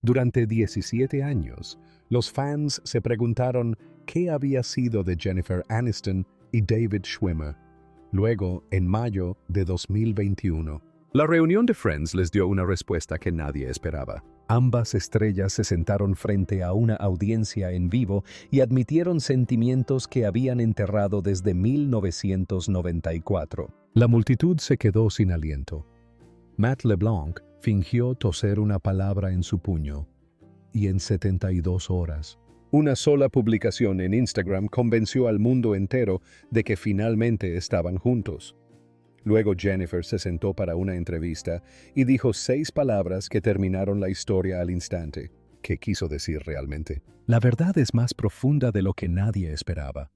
Durante 17 años, los fans se preguntaron qué había sido de Jennifer Aniston y David Schwimmer. Luego, en mayo de 2021, la reunión de Friends les dio una respuesta que nadie esperaba. Ambas estrellas se sentaron frente a una audiencia en vivo y admitieron sentimientos que habían enterrado desde 1994. La multitud se quedó sin aliento. Matt LeBlanc fingió toser una palabra en su puño, y en 72 horas, una sola publicación en Instagram convenció al mundo entero de que finalmente estaban juntos. Luego Jennifer se sentó para una entrevista y dijo 6 palabras que terminaron la historia al instante. ¿Qué quiso decir realmente? La verdad es más profunda de lo que nadie esperaba.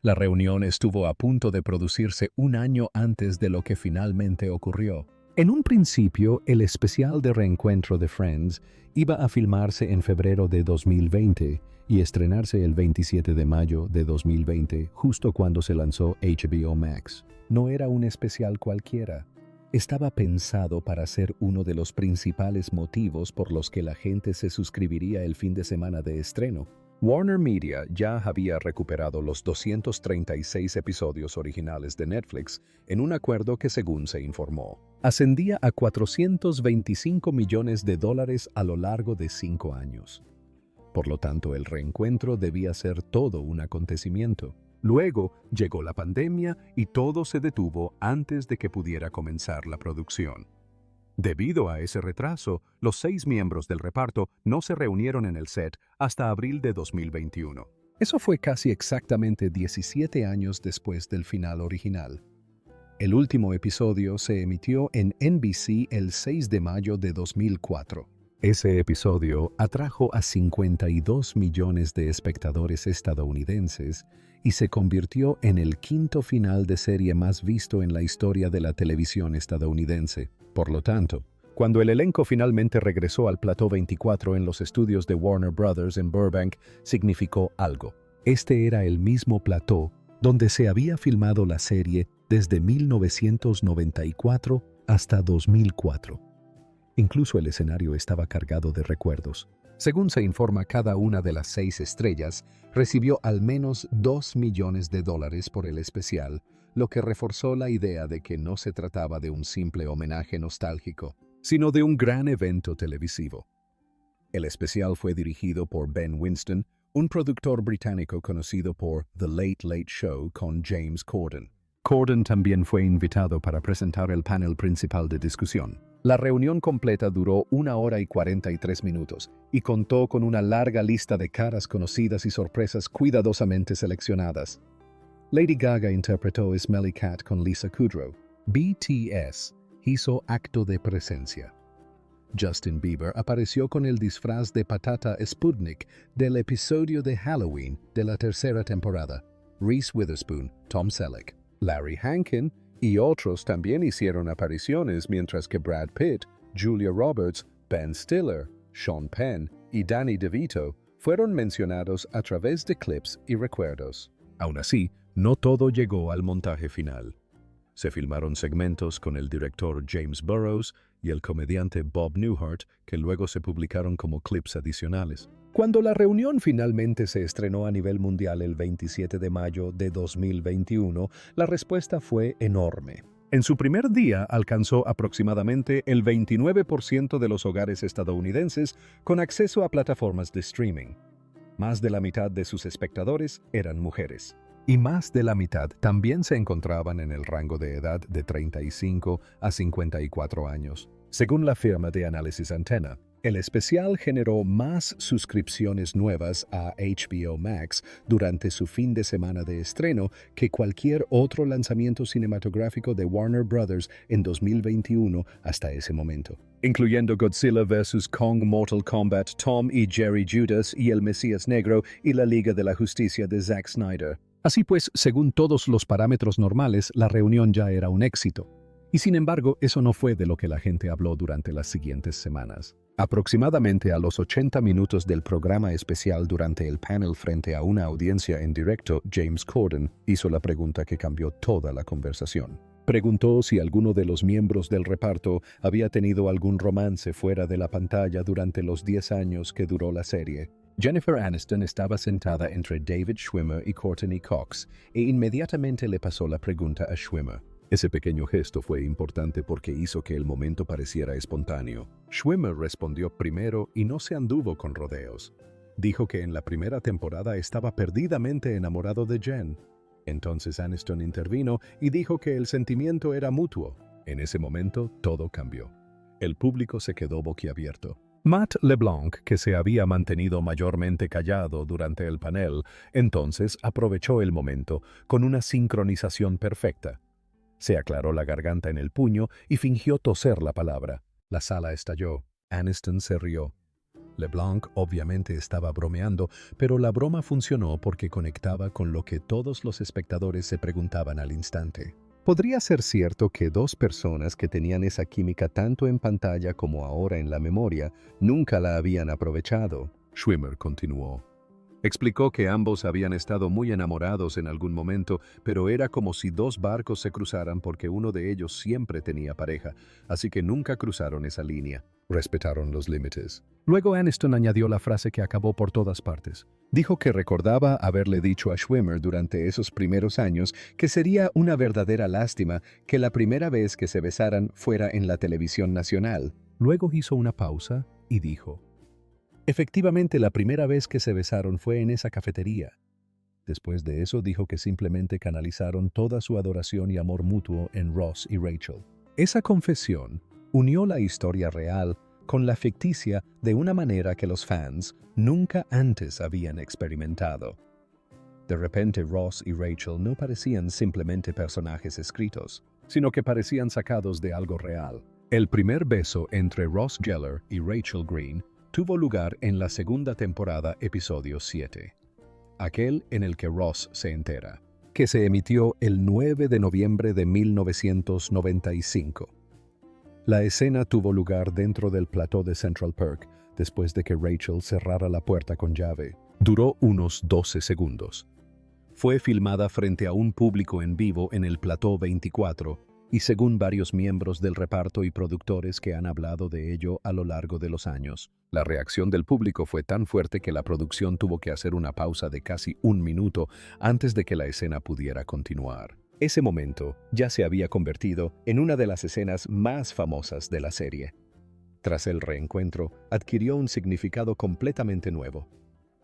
La reunión estuvo a punto de producirse un año antes de lo que finalmente ocurrió. En un principio, el especial de reencuentro de Friends iba a filmarse en febrero de 2020 y estrenarse el 27 de mayo de 2020, justo cuando se lanzó HBO Max. No era un especial cualquiera. Estaba pensado para ser uno de los principales motivos por los que la gente se suscribiría el fin de semana de estreno. Warner Media ya había recuperado los 236 episodios originales de Netflix en un acuerdo que, según se informó, ascendía a $425 millones a lo largo de 5 años. Por lo tanto, el reencuentro debía ser todo un acontecimiento. Luego llegó la pandemia y todo se detuvo antes de que pudiera comenzar la producción. Debido a ese retraso, los 6 miembros del reparto no se reunieron en el set hasta abril de 2021. Eso fue casi exactamente 17 años después del final original. El último episodio se emitió en NBC el 6 de mayo de 2004. Ese episodio atrajo a 52 millones de espectadores estadounidenses y se convirtió en el 5º final de serie más visto en la historia de la televisión estadounidense. Por lo tanto, cuando el elenco finalmente regresó al plató 24 en los estudios de Warner Brothers en Burbank, significó algo. Este era el mismo plató donde se había filmado la serie desde 1994 hasta 2004. Incluso el escenario estaba cargado de recuerdos. Según se informa, cada una de las 6 estrellas recibió al menos $2 millones por el especial, lo que reforzó la idea de que no se trataba de un simple homenaje nostálgico, sino de un gran evento televisivo. El especial fue dirigido por Ben Winston, un productor británico conocido por The Late Late Show con James Corden. Corden también fue invitado para presentar el panel principal de discusión. La reunión completa duró 1 hora y 43 minutos y contó con una larga lista de caras conocidas y sorpresas cuidadosamente seleccionadas. Lady Gaga interpretó Smelly Cat con Lisa Kudrow. BTS hizo acto de presencia. Justin Bieber apareció con el disfraz de patata Sputnik del episodio de Halloween de la 3ª temporada. Reese Witherspoon, Tom Selleck, Larry Hankin y otros también hicieron apariciones, mientras que Brad Pitt, Julia Roberts, Ben Stiller, Sean Penn y Danny DeVito fueron mencionados a través de clips y recuerdos. Aún así, no todo llegó al montaje final. Se filmaron segmentos con el director James Burrows y el comediante Bob Newhart que luego se publicaron como clips adicionales. Cuando la reunión finalmente se estrenó a nivel mundial el 27 de mayo de 2021, la respuesta fue enorme. En su primer día alcanzó aproximadamente el 29% de los hogares estadounidenses con acceso a plataformas de streaming. Más de la mitad de sus espectadores eran mujeres. Y más de la mitad también se encontraban en el rango de edad de 35 a 54 años. Según la firma de análisis Antenna, el especial generó más suscripciones nuevas a HBO Max durante su fin de semana de estreno que cualquier otro lanzamiento cinematográfico de Warner Brothers en 2021 hasta ese momento, incluyendo Godzilla vs. Kong, Mortal Kombat, Tom y Jerry Judas y El Mesías Negro y la Liga de la Justicia de Zack Snyder. Así pues, según todos los parámetros normales, la reunión ya era un éxito. Y sin embargo, eso no fue de lo que la gente habló durante las siguientes semanas. Aproximadamente a los 80 minutos del programa especial durante el panel frente a una audiencia en directo, James Corden hizo la pregunta que cambió toda la conversación. Preguntó si alguno de los miembros del reparto había tenido algún romance fuera de la pantalla durante los 10 años que duró la serie. Jennifer Aniston estaba sentada entre David Schwimmer y Courtney Cox, e inmediatamente le pasó la pregunta a Schwimmer. Ese pequeño gesto fue importante porque hizo que el momento pareciera espontáneo. Schwimmer respondió primero y no se anduvo con rodeos. Dijo que en la primera temporada estaba perdidamente enamorado de Jen. Entonces Aniston intervino y dijo que el sentimiento era mutuo. En ese momento, todo cambió. El público se quedó boquiabierto. Matt LeBlanc, que se había mantenido mayormente callado durante el panel, entonces aprovechó el momento con una sincronización perfecta. Se aclaró la garganta en el puño y fingió toser la palabra. La sala estalló. Aniston se rió. LeBlanc obviamente estaba bromeando, pero la broma funcionó porque conectaba con lo que todos los espectadores se preguntaban al instante. ¿Podría ser cierto que dos personas que tenían esa química tanto en pantalla como ahora en la memoria nunca la habían aprovechado? Schwimmer continuó. Explicó que ambos habían estado muy enamorados en algún momento, pero era como si dos barcos se cruzaran porque uno de ellos siempre tenía pareja, así que nunca cruzaron esa línea. Respetaron los límites. Luego Aniston añadió la frase que acabó por todas partes. Dijo que recordaba haberle dicho a Schwimmer durante esos primeros años que sería una verdadera lástima que la primera vez que se besaran fuera en la televisión nacional. Luego hizo una pausa y dijo: efectivamente, la primera vez que se besaron fue en esa cafetería. Después de eso dijo que simplemente canalizaron toda su adoración y amor mutuo en Ross y Rachel. Esa confesión unió la historia real con la ficticia de una manera que los fans nunca antes habían experimentado. De repente Ross y Rachel no parecían simplemente personajes escritos, sino que parecían sacados de algo real. El primer beso entre Ross Geller y Rachel Green tuvo lugar en la segunda temporada, episodio 7. Aquel en el que Ross se entera, que se emitió el 9 de noviembre de 1995. La escena tuvo lugar dentro del plató de Central Perk, después de que Rachel cerrara la puerta con llave. Duró unos 12 segundos. Fue filmada frente a un público en vivo en el plató 24, y según varios miembros del reparto y productores que han hablado de ello a lo largo de los años, la reacción del público fue tan fuerte que la producción tuvo que hacer una pausa de casi 1 minuto antes de que la escena pudiera continuar. Ese momento ya se había convertido en una de las escenas más famosas de la serie. Tras el reencuentro, adquirió un significado completamente nuevo.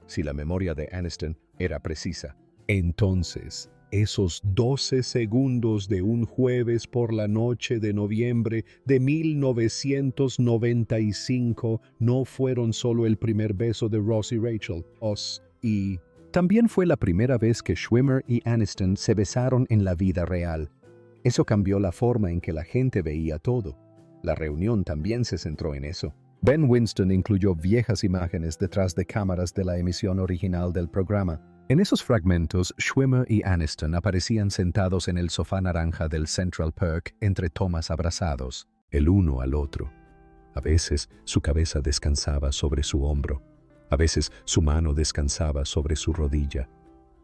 Si la memoria de Aniston era precisa, entonces esos 12 segundos de un jueves por la noche de noviembre de 1995 no fueron solo el primer beso de Ross y Rachel, y también fue la primera vez que Schwimmer y Aniston se besaron en la vida real. Eso cambió la forma en que la gente veía todo. La reunión también se centró en eso. Ben Winston incluyó viejas imágenes detrás de cámaras de la emisión original del programa. En esos fragmentos, Schwimmer y Aniston aparecían sentados en el sofá naranja del Central Perk entre tomas abrazados, el uno al otro. A veces su cabeza descansaba sobre su hombro. A veces su mano descansaba sobre su rodilla.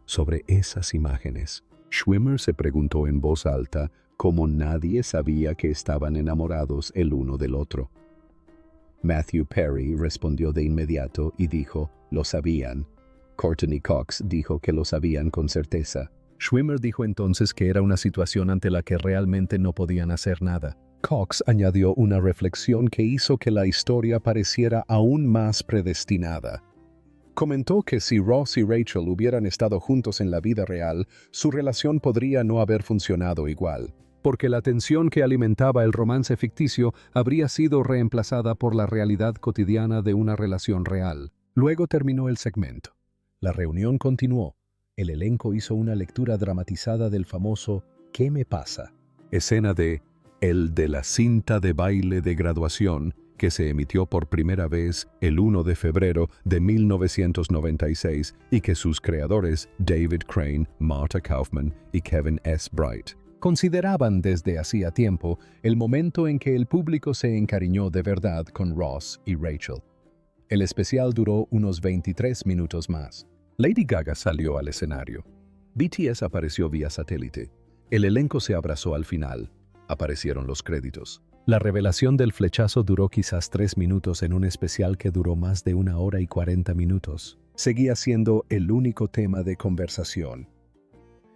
Sobre esas imágenes, Schwimmer se preguntó en voz alta cómo nadie sabía que estaban enamorados el uno del otro. Matthew Perry respondió de inmediato y dijo: lo sabían. Courtney Cox dijo que lo sabían con certeza. Schwimmer dijo entonces que era una situación ante la que realmente no podían hacer nada. Cox añadió una reflexión que hizo que la historia pareciera aún más predestinada. Comentó que si Ross y Rachel hubieran estado juntos en la vida real, su relación podría no haber funcionado igual, porque la tensión que alimentaba el romance ficticio habría sido reemplazada por la realidad cotidiana de una relación real. Luego terminó el segmento. La reunión continuó. El elenco hizo una lectura dramatizada del famoso ¿Qué me pasa?, escena de El de la cinta de baile de graduación, que se emitió por primera vez el 1 de febrero de 1996 y que sus creadores David Crane, Marta Kaufman y Kevin S. Bright consideraban desde hacía tiempo el momento en que el público se encariñó de verdad con Ross y Rachel. El especial duró unos 23 minutos más. Lady Gaga salió al escenario. BTS apareció vía satélite. El elenco se abrazó al final. Aparecieron los créditos. La revelación del flechazo duró quizás 3 minutos en un especial que duró más de 1 hora y 40 minutos. Seguía siendo el único tema de conversación.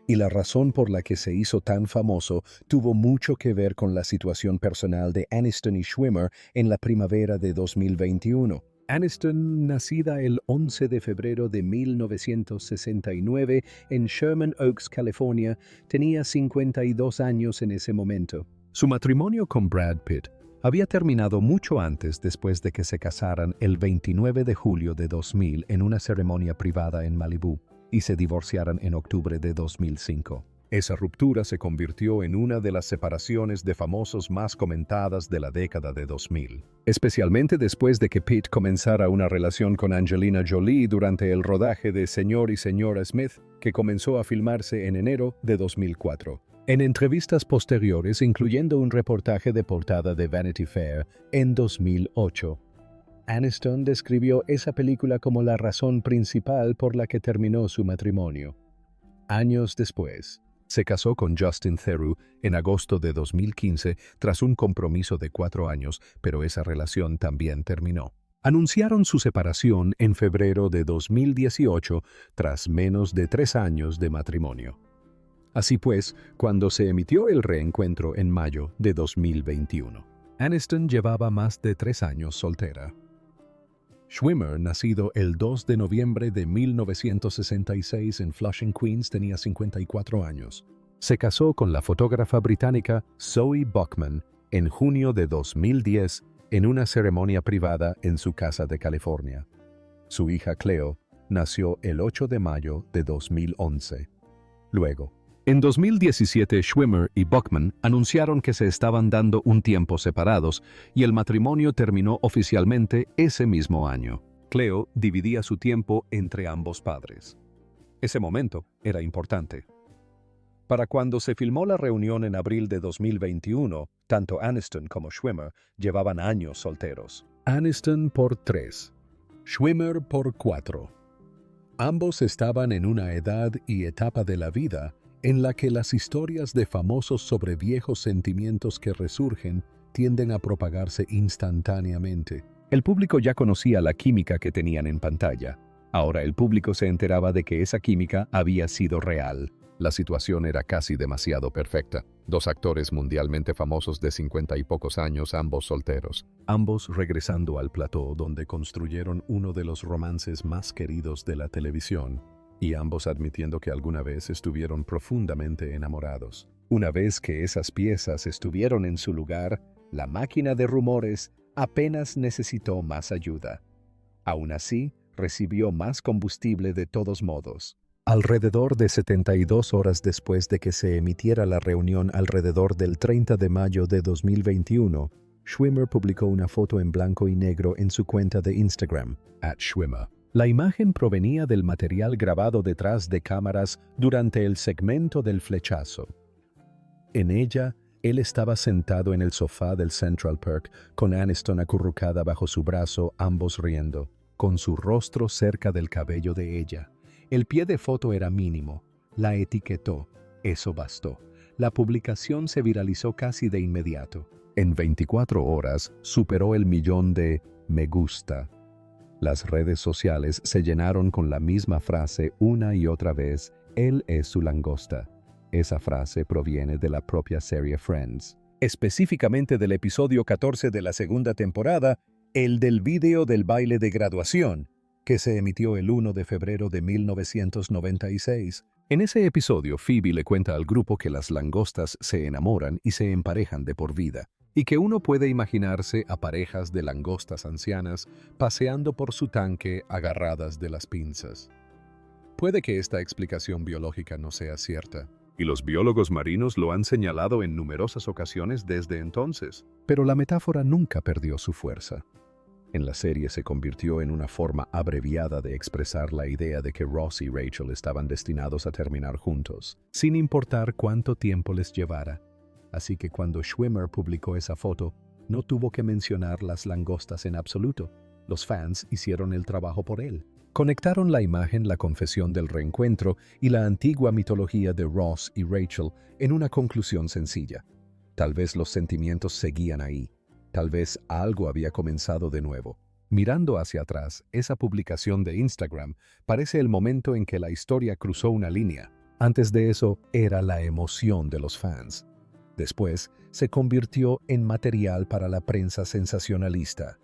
Y la razón por la que se hizo tan famoso tuvo mucho que ver con la situación personal de Aniston y Schwimmer en la primavera de 2021. Aniston, nacida el 11 de febrero de 1969 en Sherman Oaks, California, tenía 52 años en ese momento. Su matrimonio con Brad Pitt había terminado mucho antes después de que se casaran el 29 de julio de 2000 en una ceremonia privada en Malibú y se divorciaran en octubre de 2005. Esa ruptura se convirtió en una de las separaciones de famosos más comentadas de la década de 2000, especialmente después de que Pitt comenzara una relación con Angelina Jolie durante el rodaje de Señor y Señora Smith, que comenzó a filmarse en enero de 2004. En entrevistas posteriores, incluyendo un reportaje de portada de Vanity Fair en 2008, Aniston describió esa película como la razón principal por la que terminó su matrimonio. Años después, se casó con Justin Theroux en agosto de 2015 tras un compromiso de 4 años, pero esa relación también terminó. Anunciaron su separación en febrero de 2018 tras menos de 3 años de matrimonio. Así pues, cuando se emitió el reencuentro en mayo de 2021, Aniston llevaba más de 3 años soltera. Schwimmer, nacido el 2 de noviembre de 1966 en Flushing, Queens, tenía 54 años. Se casó con la fotógrafa británica Zoe Buckman en junio de 2010 en una ceremonia privada en su casa de California. Su hija Cleo nació el 8 de mayo de 2011. Luego, en 2017, Schwimmer y Buckman anunciaron que se estaban dando un tiempo separados y el matrimonio terminó oficialmente ese mismo año. Cleo dividía su tiempo entre ambos padres. Ese momento era importante. Para cuando se filmó la reunión en abril de 2021, tanto Aniston como Schwimmer llevaban años solteros. Aniston por 3, Schwimmer por 4. Ambos estaban en una edad y etapa de la vida en la que las historias de famosos sobre viejos sentimientos que resurgen tienden a propagarse instantáneamente. El público ya conocía la química que tenían en pantalla. Ahora el público se enteraba de que esa química había sido real. La situación era casi demasiado perfecta. 2 actores mundialmente famosos de 50 y pocos años, ambos solteros. Ambos regresando al plató donde construyeron uno de los romances más queridos de la televisión. Y ambos admitiendo que alguna vez estuvieron profundamente enamorados. Una vez que esas piezas estuvieron en su lugar, la máquina de rumores apenas necesitó más ayuda. Aún así, recibió más combustible de todos modos. Alrededor de 72 horas después de que se emitiera la reunión alrededor del 30 de mayo de 2021, Schwimmer publicó una foto en blanco y negro en su cuenta de Instagram, @Schwimmer. La imagen provenía del material grabado detrás de cámaras durante el segmento del flechazo. En ella, él estaba sentado en el sofá del Central Perk, con Aniston acurrucada bajo su brazo, ambos riendo, con su rostro cerca del cabello de ella. El pie de foto era mínimo. La etiquetó. Eso bastó. La publicación se viralizó casi de inmediato. En 24 horas, superó el 1.000.000 de me gusta. Las redes sociales se llenaron con la misma frase una y otra vez: él es su langosta. Esa frase proviene de la propia serie Friends, específicamente del episodio 14 de la segunda temporada, el del video del baile de graduación, que se emitió el 1 de febrero de 1996. En ese episodio, Phoebe le cuenta al grupo que las langostas se enamoran y se emparejan de por vida, y que uno puede imaginarse a parejas de langostas ancianas paseando por su tanque agarradas de las pinzas. Puede que esta explicación biológica no sea cierta, y los biólogos marinos lo han señalado en numerosas ocasiones desde entonces, pero la metáfora nunca perdió su fuerza. En la serie se convirtió en una forma abreviada de expresar la idea de que Ross y Rachel estaban destinados a terminar juntos, sin importar cuánto tiempo les llevara. Así que cuando Schwimmer publicó esa foto, no tuvo que mencionar las langostas en absoluto. Los fans hicieron el trabajo por él. Conectaron la imagen, la confesión del reencuentro y la antigua mitología de Ross y Rachel en una conclusión sencilla. Tal vez los sentimientos seguían ahí. Tal vez algo había comenzado de nuevo. Mirando hacia atrás, esa publicación de Instagram parece el momento en que la historia cruzó una línea. Antes de eso, era la emoción de los fans. Después, se convirtió en material para la prensa sensacionalista.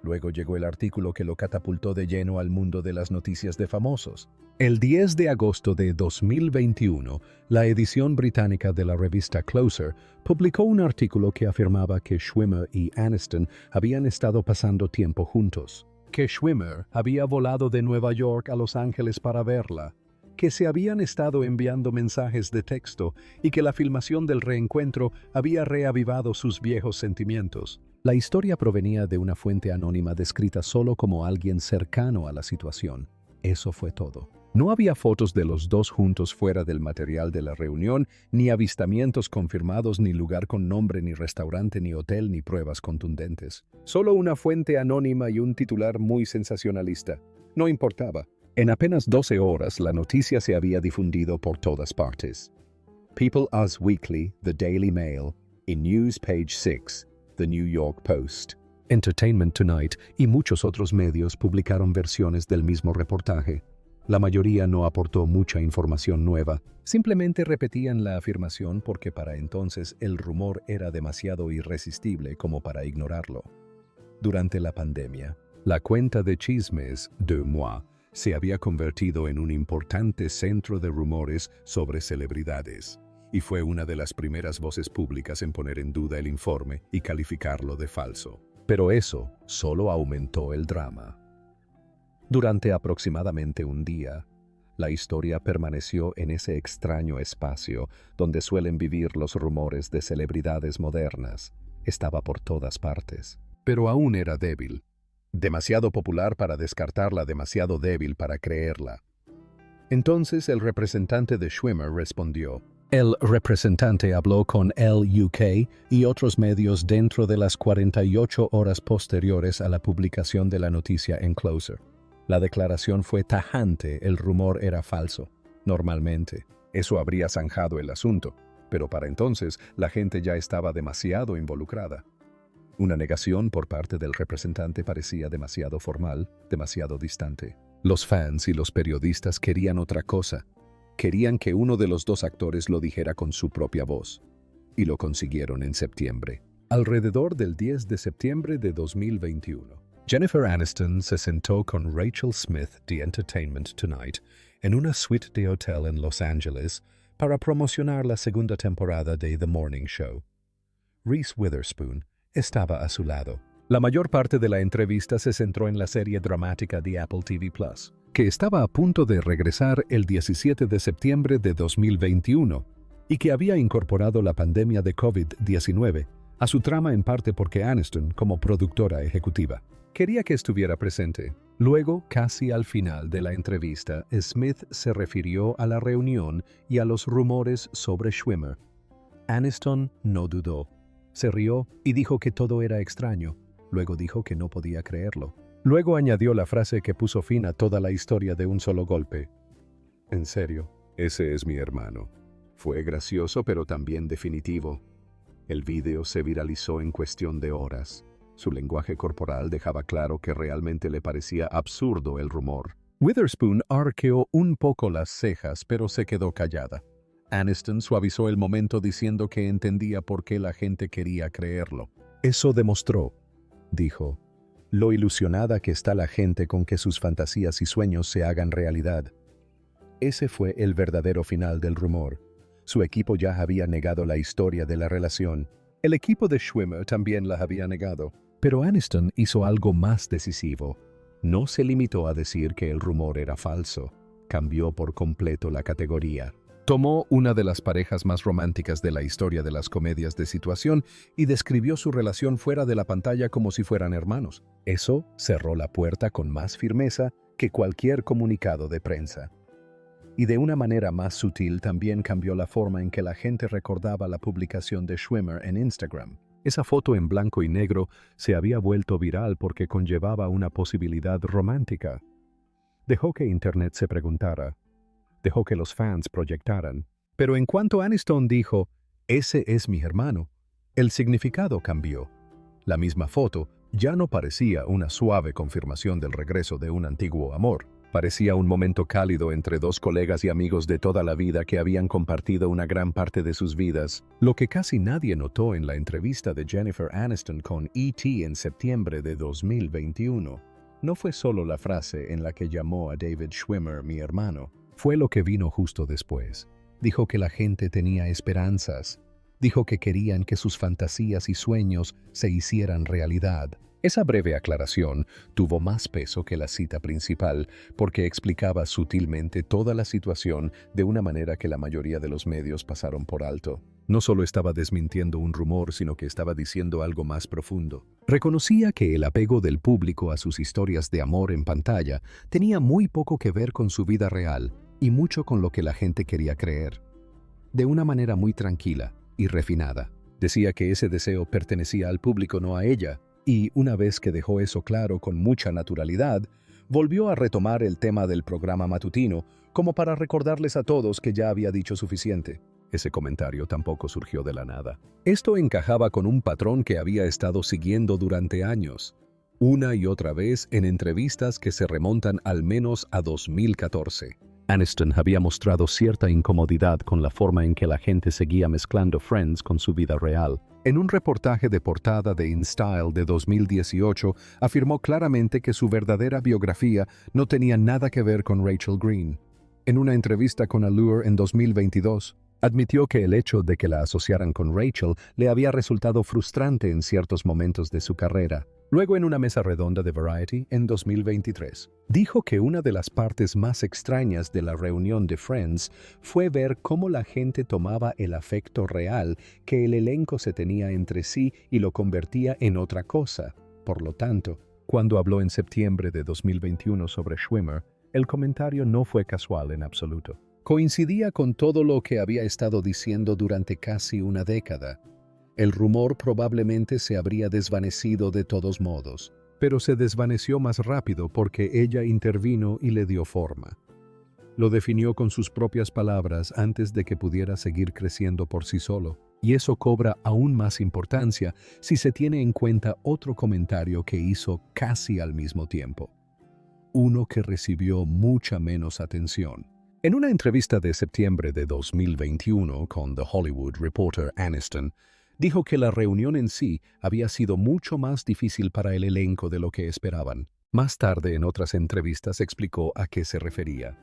Luego llegó el artículo que lo catapultó de lleno al mundo de las noticias de famosos. El 10 de agosto de 2021, la edición británica de la revista Closer publicó un artículo que afirmaba que Schwimmer y Aniston habían estado pasando tiempo juntos, que Schwimmer había volado de Nueva York a Los Ángeles para verla, que se habían estado enviando mensajes de texto y que la filmación del reencuentro había reavivado sus viejos sentimientos. La historia provenía de una fuente anónima descrita solo como alguien cercano a la situación. Eso fue todo. No había fotos de los dos juntos fuera del material de la reunión, ni avistamientos confirmados, ni lugar con nombre, ni restaurante, ni hotel, ni pruebas contundentes. Solo una fuente anónima y un titular muy sensacionalista. No importaba. En apenas 12 horas, la noticia se había difundido por todas partes. People Us Weekly, The Daily Mail y News Page 6, The New York Post, Entertainment Tonight y muchos otros medios publicaron versiones del mismo reportaje. La mayoría no aportó mucha información nueva, simplemente repetían la afirmación porque para entonces el rumor era demasiado irresistible como para ignorarlo. Durante la pandemia, la cuenta de chismes Deux Mois se había convertido en un importante centro de rumores sobre celebridades, y fue una de las primeras voces públicas en poner en duda el informe y calificarlo de falso. Pero eso solo aumentó el drama. Durante aproximadamente un día, la historia permaneció en ese extraño espacio donde suelen vivir los rumores de celebridades modernas. Estaba por todas partes. Pero aún era débil. Demasiado popular para descartarla, demasiado débil para creerla. Entonces el representante de Schwimmer respondió. El representante habló con Elle UK y otros medios dentro de las 48 horas posteriores a la publicación de la noticia en Closer. La declaración fue tajante, el rumor era falso. Normalmente, eso habría zanjado el asunto, pero para entonces la gente ya estaba demasiado involucrada. Una negación por parte del representante parecía demasiado formal, demasiado distante. Los fans y los periodistas querían otra cosa. Querían que uno de los dos actores lo dijera con su propia voz. Y lo consiguieron en septiembre. Alrededor del 10 de septiembre de 2021, Jennifer Aniston se sentó con Rachel Smith de Entertainment Tonight en una suite de hotel en Los Ángeles para promocionar la segunda temporada de The Morning Show. Reese Witherspoon estaba a su lado. La mayor parte de la entrevista se centró en la serie dramática de Apple TV+, que estaba a punto de regresar el 17 de septiembre de 2021 y que había incorporado la pandemia de COVID-19 a su trama en parte porque Aniston, como productora ejecutiva, quería que estuviera presente. Luego, casi al final de la entrevista, Smith se refirió a la reunión y a los rumores sobre Schwimmer. Aniston no dudó. Se rió y dijo que todo era extraño. Luego dijo que no podía creerlo. Luego añadió la frase que puso fin a toda la historia de un solo golpe. En serio, ese es mi hermano. Fue gracioso pero también definitivo. El vídeo se viralizó en cuestión de horas. Su lenguaje corporal dejaba claro que realmente le parecía absurdo el rumor. Witherspoon arqueó un poco las cejas pero se quedó callada. Aniston suavizó el momento diciendo que entendía por qué la gente quería creerlo. Eso demostró, dijo, lo ilusionada que está la gente con que sus fantasías y sueños se hagan realidad. Ese fue el verdadero final del rumor. Su equipo ya había negado la historia de la relación. El equipo de Schwimmer también la había negado. Pero Aniston hizo algo más decisivo. No se limitó a decir que el rumor era falso. Cambió por completo la categoría. Tomó una de las parejas más románticas de la historia de las comedias de situación y describió su relación fuera de la pantalla como si fueran hermanos. Eso cerró la puerta con más firmeza que cualquier comunicado de prensa. Y de una manera más sutil también cambió la forma en que la gente recordaba la publicación de Schwimmer en Instagram. Esa foto en blanco y negro se había vuelto viral porque conllevaba una posibilidad romántica. Dejó que Internet se preguntara. Dejó que los fans proyectaran. Pero en cuanto Aniston dijo, «Ese es mi hermano», el significado cambió. La misma foto ya no parecía una suave confirmación del regreso de un antiguo amor. Parecía un momento cálido entre dos colegas y amigos de toda la vida que habían compartido una gran parte de sus vidas. Lo que casi nadie notó en la entrevista de Jennifer Aniston con E.T. en septiembre de 2021 no fue solo la frase en la que llamó a David Schwimmer mi hermano. Fue lo que vino justo después. Dijo que la gente tenía esperanzas. Dijo que querían que sus fantasías y sueños se hicieran realidad. Esa breve aclaración tuvo más peso que la cita principal porque explicaba sutilmente toda la situación de una manera que la mayoría de los medios pasaron por alto. No solo estaba desmintiendo un rumor, sino que estaba diciendo algo más profundo. Reconocía que el apego del público a sus historias de amor en pantalla tenía muy poco que ver con su vida real y mucho con lo que la gente quería creer. De una manera muy tranquila y refinada. Decía que ese deseo pertenecía al público, no a ella. Y, una vez que dejó eso claro con mucha naturalidad, volvió a retomar el tema del programa matutino como para recordarles a todos que ya había dicho suficiente. Ese comentario tampoco surgió de la nada. Esto encajaba con un patrón que había estado siguiendo durante años, una y otra vez en entrevistas que se remontan al menos a 2014. Aniston había mostrado cierta incomodidad con la forma en que la gente seguía mezclando Friends con su vida real. En un reportaje de portada de InStyle de 2018, afirmó claramente que su verdadera biografía no tenía nada que ver con Rachel Green. En una entrevista con Allure en 2022, admitió que el hecho de que la asociaran con Rachel le había resultado frustrante en ciertos momentos de su carrera. Luego, en una mesa redonda de Variety en 2023, dijo que una de las partes más extrañas de la reunión de Friends fue ver cómo la gente tomaba el afecto real que el elenco se tenía entre sí y lo convertía en otra cosa. Por lo tanto, cuando habló en septiembre de 2021 sobre Schwimmer, el comentario no fue casual en absoluto. Coincidía con todo lo que había estado diciendo durante casi una década. El rumor probablemente se habría desvanecido de todos modos, pero se desvaneció más rápido porque ella intervino y le dio forma. Lo definió con sus propias palabras antes de que pudiera seguir creciendo por sí solo, y eso cobra aún más importancia si se tiene en cuenta otro comentario que hizo casi al mismo tiempo. Uno que recibió mucha menos atención. En una entrevista de septiembre de 2021 con The Hollywood Reporter Aniston, dijo que la reunión en sí había sido mucho más difícil para el elenco de lo que esperaban. Más tarde, en otras entrevistas, explicó a qué se refería.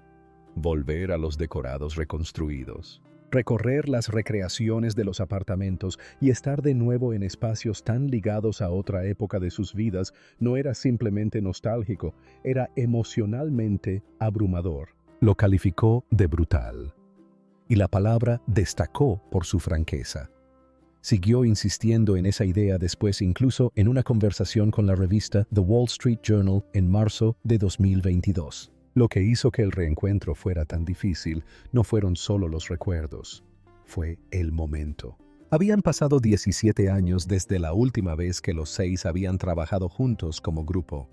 Volver a los decorados reconstruidos. Recorrer las recreaciones de los apartamentos y estar de nuevo en espacios tan ligados a otra época de sus vidas no era simplemente nostálgico, era emocionalmente abrumador. Lo calificó de brutal. Y la palabra destacó por su franqueza. Siguió insistiendo en esa idea después, incluso en una conversación con la revista The Wall Street Journal en marzo de 2022. Lo que hizo que el reencuentro fuera tan difícil no fueron solo los recuerdos, fue el momento. Habían pasado 17 años desde la última vez que los seis habían trabajado juntos como grupo.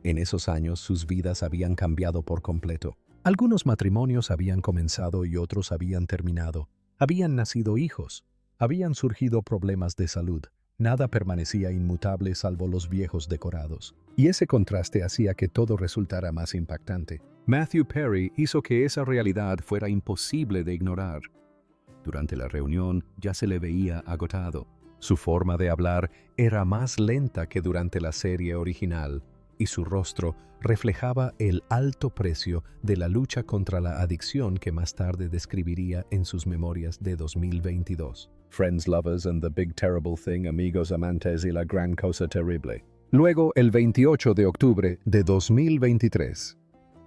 En esos años sus vidas habían cambiado por completo. Algunos matrimonios habían comenzado y otros habían terminado. Habían nacido hijos. Habían surgido problemas de salud. Nada permanecía inmutable salvo los viejos decorados. Y ese contraste hacía que todo resultara más impactante. Matthew Perry hizo que esa realidad fuera imposible de ignorar. Durante la reunión ya se le veía agotado. Su forma de hablar era más lenta que durante la serie original, y su rostro reflejaba el alto precio de la lucha contra la adicción que más tarde describiría en sus memorias de 2022. Friends, Lovers and the Big Terrible Thing, Amigos, Amantes y la Gran Cosa Terrible. Luego, el 28 de octubre de 2023,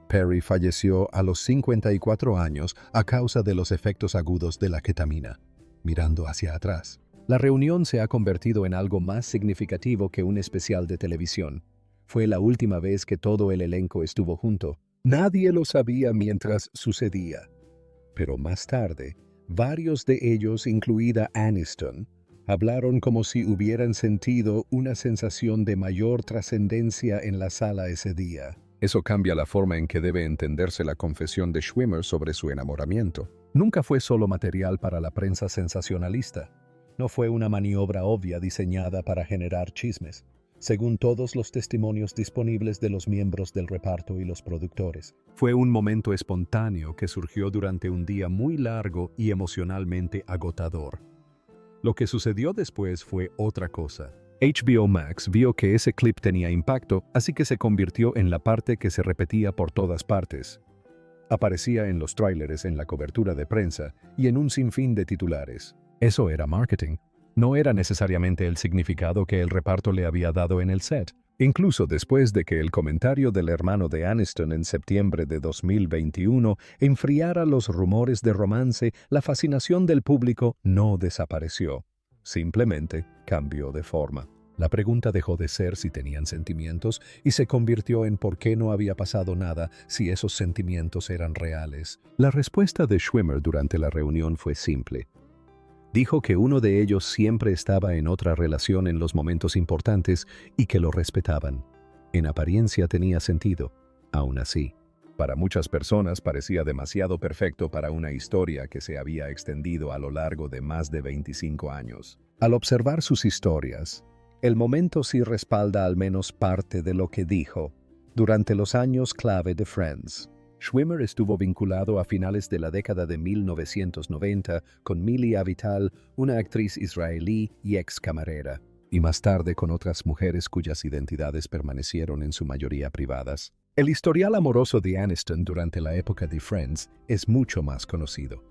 Perry falleció a los 54 años a causa de los efectos agudos de la ketamina. Mirando hacia atrás, la reunión se ha convertido en algo más significativo que un especial de televisión. Fue la última vez que todo el elenco estuvo junto. Nadie lo sabía mientras sucedía. Pero más tarde, varios de ellos, incluida Aniston, hablaron como si hubieran sentido una sensación de mayor trascendencia en la sala ese día. Eso cambia la forma en que debe entenderse la confesión de Schwimmer sobre su enamoramiento. Nunca fue solo material para la prensa sensacionalista. No fue una maniobra obvia diseñada para generar chismes, según todos los testimonios disponibles de los miembros del reparto y los productores. Fue un momento espontáneo que surgió durante un día muy largo y emocionalmente agotador. Lo que sucedió después fue otra cosa. HBO Max vio que ese clip tenía impacto, así que se convirtió en la parte que se repetía por todas partes. Aparecía en los tráileres, en la cobertura de prensa y en un sinfín de titulares. Eso era marketing. No era necesariamente el significado que el reparto le había dado en el set. Incluso después de que el comentario del hermano de Aniston en septiembre de 2021 enfriara los rumores de romance, la fascinación del público no desapareció. Simplemente cambió de forma. La pregunta dejó de ser si tenían sentimientos y se convirtió en por qué no había pasado nada si esos sentimientos eran reales. La respuesta de Schwimmer durante la reunión fue simple. Dijo que uno de ellos siempre estaba en otra relación en los momentos importantes y que lo respetaban. En apariencia tenía sentido. Aún así, para muchas personas parecía demasiado perfecto para una historia que se había extendido a lo largo de más de 25 años. Al observar sus historias, el momento sí respalda al menos parte de lo que dijo durante los años clave de Friends. Schwimmer estuvo vinculado a finales de la década de 1990 con Millie Avital, una actriz israelí y ex camarera, y más tarde con otras mujeres cuyas identidades permanecieron en su mayoría privadas. El historial amoroso de Aniston durante la época de Friends es mucho más conocido.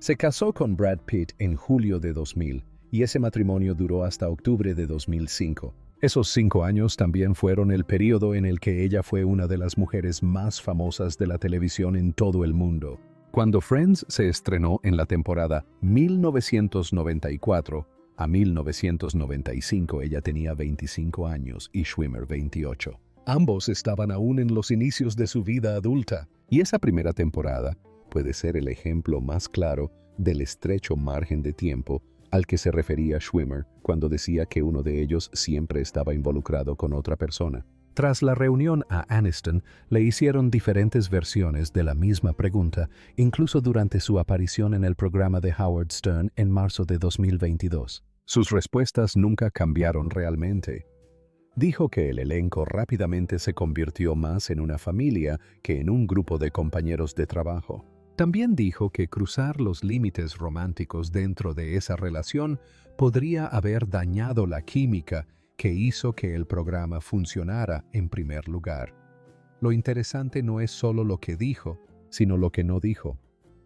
Se casó con Brad Pitt en julio de 2000 y ese matrimonio duró hasta octubre de 2005. Esos 5 años también fueron el periodo en el que ella fue una de las mujeres más famosas de la televisión en todo el mundo. Cuando Friends se estrenó en la temporada 1994 a 1995, ella tenía 25 años y Schwimmer 28. Ambos estaban aún en los inicios de su vida adulta, y esa primera temporada puede ser el ejemplo más claro del estrecho margen de tiempo al que se refería Schwimmer cuando decía que uno de ellos siempre estaba involucrado con otra persona. Tras la reunión a Aniston, le hicieron diferentes versiones de la misma pregunta, incluso durante su aparición en el programa de Howard Stern en marzo de 2022. Sus respuestas nunca cambiaron realmente. Dijo que el elenco rápidamente se convirtió más en una familia que en un grupo de compañeros de trabajo. También dijo que cruzar los límites románticos dentro de esa relación podría haber dañado la química que hizo que el programa funcionara en primer lugar. Lo interesante no es solo lo que dijo, sino lo que no dijo.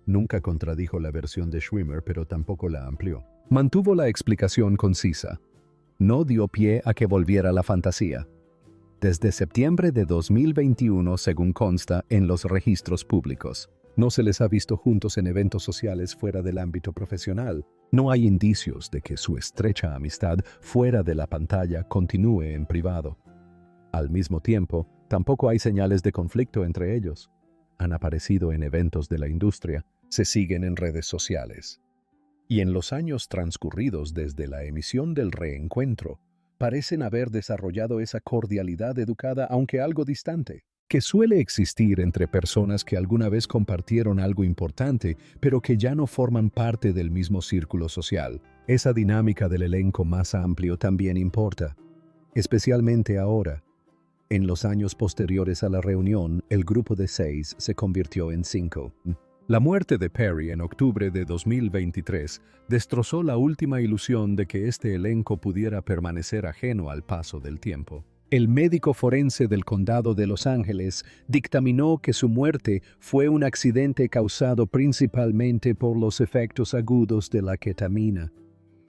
Nunca contradijo la versión de Schwimmer, pero tampoco la amplió. Mantuvo la explicación concisa. No dio pie a que volviera la fantasía. Desde septiembre de 2021, según consta en los registros públicos, no se les ha visto juntos en eventos sociales fuera del ámbito profesional. No hay indicios de que su estrecha amistad fuera de la pantalla continúe en privado. Al mismo tiempo, tampoco hay señales de conflicto entre ellos. Han aparecido en eventos de la industria, se siguen en redes sociales. Y en los años transcurridos desde la emisión del reencuentro, parecen haber desarrollado esa cordialidad educada, aunque algo distante, que suele existir entre personas que alguna vez compartieron algo importante, pero que ya no forman parte del mismo círculo social. Esa dinámica del elenco más amplio también importa, especialmente ahora. En los años posteriores a la reunión, el grupo de 6 se convirtió en 5. La muerte de Perry en octubre de 2023 destrozó la última ilusión de que este elenco pudiera permanecer ajeno al paso del tiempo. El médico forense del condado de Los Ángeles dictaminó que su muerte fue un accidente causado principalmente por los efectos agudos de la ketamina.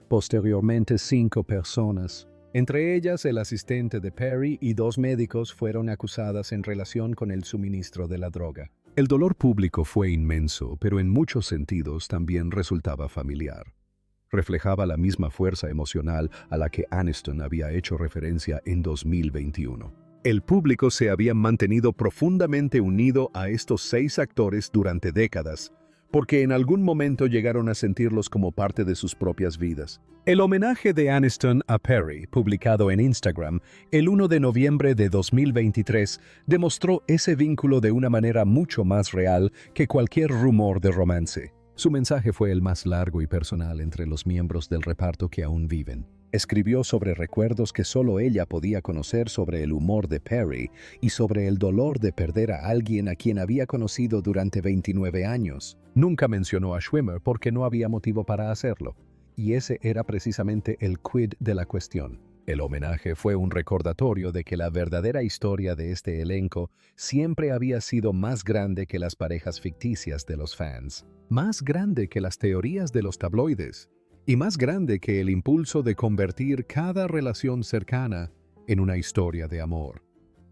Posteriormente, 5 personas, entre ellas el asistente de Perry y 2 médicos, fueron acusadas en relación con el suministro de la droga. El dolor público fue inmenso, pero en muchos sentidos también resultaba familiar. Reflejaba la misma fuerza emocional a la que Aniston había hecho referencia en 2021. El público se había mantenido profundamente unido a estos 6 actores durante décadas, porque en algún momento llegaron a sentirlos como parte de sus propias vidas. El homenaje de Aniston a Perry, publicado en Instagram el 1 de noviembre de 2023, demostró ese vínculo de una manera mucho más real que cualquier rumor de romance. Su mensaje fue el más largo y personal entre los miembros del reparto que aún viven. Escribió sobre recuerdos que solo ella podía conocer sobre el humor de Perry y sobre el dolor de perder a alguien a quien había conocido durante 29 años. Nunca mencionó a Schwimmer porque no había motivo para hacerlo, y ese era precisamente el quid de la cuestión. El homenaje fue un recordatorio de que la verdadera historia de este elenco siempre había sido más grande que las parejas ficticias de los fans, más grande que las teorías de los tabloides, y más grande que el impulso de convertir cada relación cercana en una historia de amor.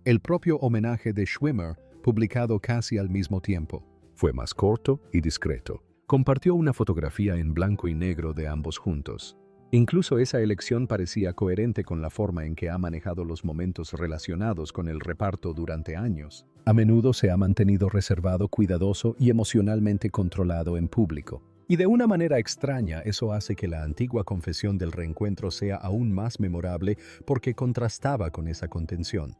El propio homenaje de Schwimmer, publicado casi al mismo tiempo, fue más corto y discreto. Compartió una fotografía en blanco y negro de ambos juntos. Incluso esa elección parecía coherente con la forma en que ha manejado los momentos relacionados con el reparto durante años. A menudo se ha mantenido reservado, cuidadoso y emocionalmente controlado en público. Y de una manera extraña, eso hace que la antigua confesión del reencuentro sea aún más memorable porque contrastaba con esa contención.